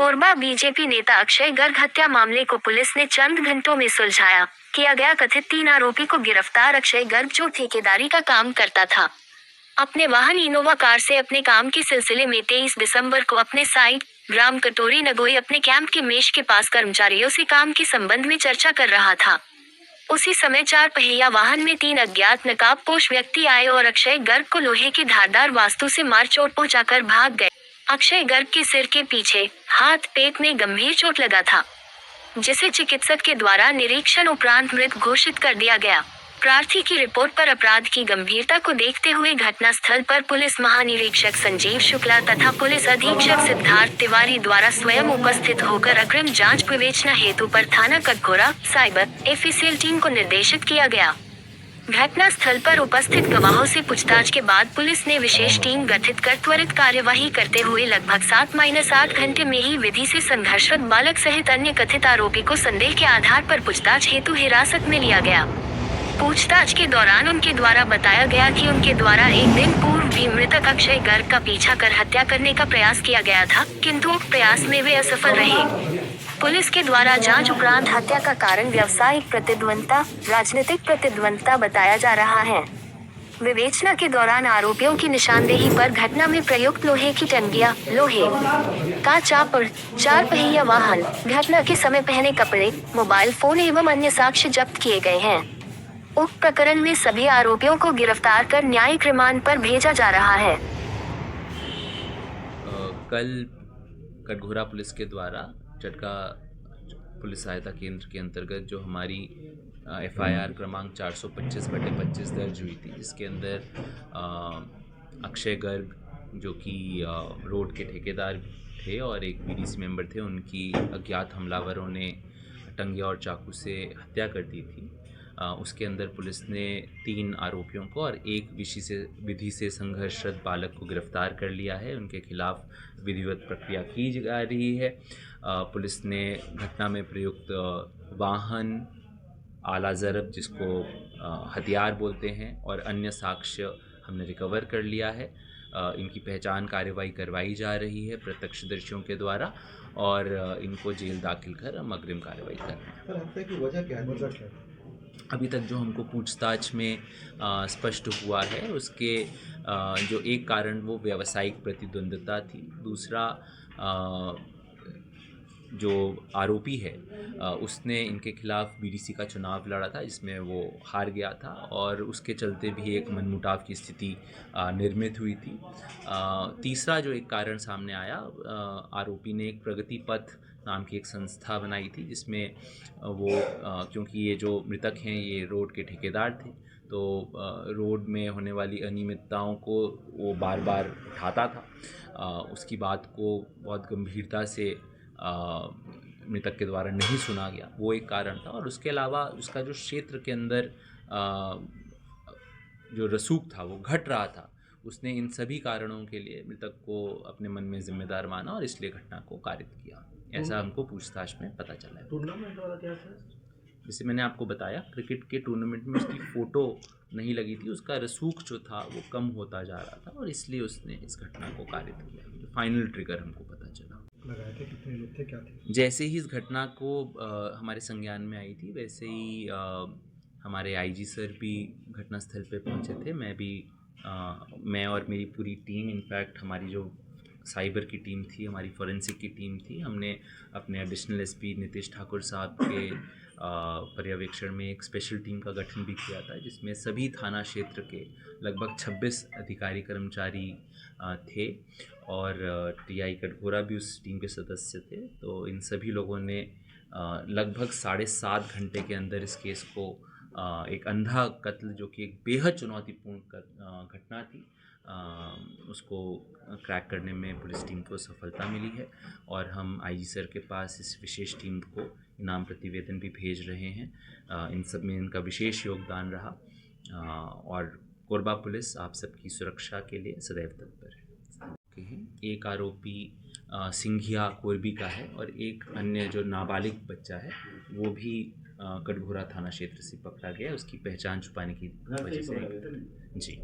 Korba BJP नेता अक्षय गर्ग हत्या मामले को पुलिस ने चंद घंटों में सुलझाया। किया गया कथित 3 आरोपी को गिरफ्तार। अक्षय गर्ग, जो ठेकेदारी का काम करता था, अपने वाहन इनोवा कार से अपने काम के सिलसिले में 23 दिसंबर को अपने साइट ग्राम कटोरी नगोई अपने कैंप के मेष के पास कर्मचारियों से काम के संबंध में चर्चा कर रहा था। उसी समय 4 पहिया वाहन में 3 अज्ञात नकाबपोश व्यक्ति आए और अक्षय गर्ग को लोहे की धारदार वस्तु से मार चोट पहुंचाकर भाग गए। अक्षय गर्ग के सिर के पीछे, हाथ, पेट में गंभीर चोट लगा था, जिसे चिकित्सक के द्वारा निरीक्षण उपरांत मृत घोषित कर दिया गया। प्रार्थी की रिपोर्ट पर अपराध की गंभीरता को देखते हुए घटनास्थल पर पुलिस महानिरीक्षक संजीव शुक्ला तथा पुलिस अधीक्षक सिद्धार्थ तिवारी द्वारा स्वयं उपस्थित होकर अग्रिम जांच विवेचना हेतु पर थाना कटघोरा साइबर एफसीएल टीम को निर्देशित किया गया। घटनास्थल पर उपस्थित गवाहों से पूछताछ के बाद पुलिस ने विशेष टीम गठित कर त्वरित कार्यवाही करते हुए लगभग 7-8 घंटे में ही विधि से संघर्षरत बालक सहित अन्य कथित आरोपी को संदेह के आधार पर पूछताछ हेतु हिरासत में लिया गया। पूछताछ के दौरान उनके द्वारा बताया गया कि उनके द्वारा एक दिन पूर्व भी मृतक अक्षय गर्ग का पीछा कर हत्या करने का प्रयास किया गया था, किंतु उक्त प्रयास में वे असफल रहे। पुलिस के द्वारा जांच उपरांत हत्या का कारण व्यावसायिक प्रतिद्वंदता, राजनीतिक प्रतिद्वंदता बताया जा रहा है। विवेचना के दौरान आरोपियों की निशानदेही पर घटना में प्रयुक्त लोहे की टंगिया, लोहे का चापड़, 4 पहिया वाहन, घटना के समय पहने कपड़े, मोबाइल फोन एवं अन्य साक्ष्य जब्त किए गए हैं। उक्त प्रकरण में सभी आरोपियों को गिरफ्तार कर न्यायिक रिमांड पर भेजा जा रहा है। कल कटघोरा पुलिस के द्वारा चटका पुलिस सहायता केंद्र के अंतर्गत जो हमारी FIR क्रमांक 425/25 दर्ज हुई थी, जिसके अंदर अक्षय गर्ग, जो कि रोड के ठेकेदार थे और एक BDC मेंबर थे, उनकी अज्ञात हमलावरों ने टंगिया और चाकू से हत्या कर दी थी। उसके अंदर पुलिस ने 3 आरोपियों को और एक विधि से संघर्षरत बालक को गिरफ्तार कर लिया है। उनके खिलाफ विधिवत प्रक्रिया की जा रही है। पुलिस ने घटना में प्रयुक्त वाहन, आला ज़रब जिसको हथियार बोलते हैं, और अन्य साक्ष्य हमने रिकवर कर लिया है। इनकी पहचान कार्रवाई करवाई जा रही है प्रत्यक्षदर्शियों के द्वारा, और इनको जेल दाखिल कर हम अग्रिम कार्रवाई कर रहे हैं। सर, हत्या की वजह क्या है? अभी तक जो हमको पूछताछ में स्पष्ट हुआ है, उसके जो एक कारण वो व्यावसायिक प्रतिद्वंदता थी। दूसरा, जो आरोपी है उसने इनके खिलाफ BDC का चुनाव लड़ा था, जिसमें वो हार गया था, और उसके चलते भी एक मनमुटाव की स्थिति निर्मित हुई थी। तीसरा जो एक कारण सामने आया, आरोपी ने एक प्रगति पथ नाम की एक संस्था बनाई थी, जिसमें वो क्योंकि ये जो मृतक हैं ये रोड के ठेकेदार थे, तो रोड में होने वाली अनियमितताओं को वो बार बार उठाता था। उसकी बात को बहुत गंभीरता से मृतक के द्वारा नहीं सुना गया, वो एक कारण था। और उसके अलावा उसका जो क्षेत्र के अंदर जो रसूख था वो घट रहा था, उसने इन सभी कारणों के लिए मृतक को अपने मन में जिम्मेदार माना और इसलिए घटना को कारित किया, ऐसा हमको पूछताछ में पता चला है। टूर्नामेंट वाला क्या था? जैसे मैंने आपको बताया, क्रिकेट के टूर्नामेंट में उसकी फ़ोटो नहीं लगी थी, उसका रसूख जो था वो कम होता जा रहा था, और इसलिए उसने इस घटना को कारित किया। फाइनल ट्रिगर हमको पता चला। लगाए थे, कितने लोग थे, क्या थे? जैसे ही इस घटना को हमारे संज्ञान में आई थी, वैसे ही हमारे IG सर भी घटनास्थल पे पहुंचे थे। मैं और मेरी पूरी टीम, इनफैक्ट हमारी जो साइबर की टीम थी, हमारी फॉरेंसिक की टीम थी, हमने अपने एडिशनल SP नीतीश ठाकुर साहब के पर्यवेक्षण में एक स्पेशल टीम का गठन भी किया था, जिसमें सभी थाना क्षेत्र के लगभग 26 अधिकारी कर्मचारी थे, और TI कटघोरा भी उस टीम के सदस्य थे। तो इन सभी लोगों ने लगभग 7.5 घंटे के अंदर इस केस को, एक अंधा कत्ल जो कि एक बेहद चुनौतीपूर्ण घटना थी, उसको क्रैक करने में पुलिस टीम को सफलता मिली है। और हम IG सर के पास इस विशेष टीम को इनाम प्रतिवेदन भी भेज रहे हैं। इन सब में इनका विशेष योगदान रहा, और कोरबा पुलिस आप सबकी सुरक्षा के लिए सदैव तत्पर है। एक आरोपी सिंघिया कोरबी का है, और एक अन्य जो नाबालिग बच्चा है वो भी कटघोरा थाना क्षेत्र से पकड़ा गया। उसकी पहचान छुपाने की वजह से जी।